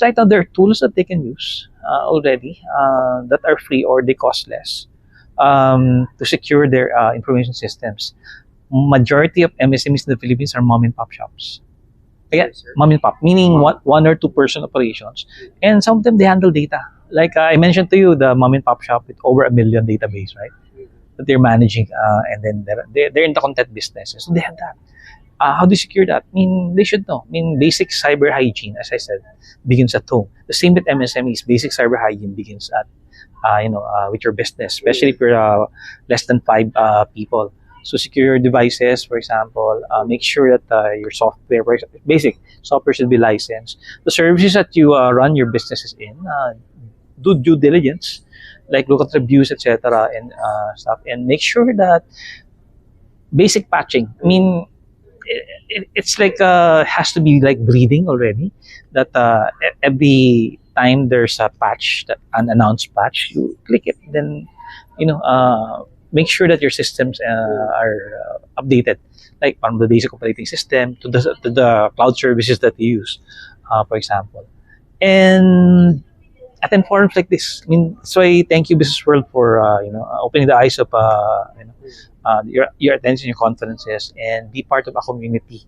Right now, there are tools that they can use already that are free or they cost less to secure their information systems. Majority of MSMEs in the Philippines are mom and pop shops. Again, mom and pop, meaning one or two person operations. And some of them, they handle data. Like I mentioned to you, the mom and pop shop with over 1 million database, right? That they're managing, and then they're in the content business. So they have that. How do you secure that? I mean, they should know. I mean, basic cyber hygiene, as I said, begins at home. The same with MSMEs. Basic cyber hygiene begins at, with your business, especially if you're less than five people. So secure your devices, for example. Make sure that your software, basic software should be licensed. The services that you run your businesses in, do due diligence, like look at reviews, etc., and stuff, and make sure that basic patching. I mean, it's like has to be like breathing already. That every time there's a patch, that an announced patch, you click it. Then make sure that your systems are updated, like from the basic operating system to the cloud services that you use, for example. And attend forums like this. I mean, so I thank you, Business World, for opening the eyes of your attention, your conferences, and be part of a community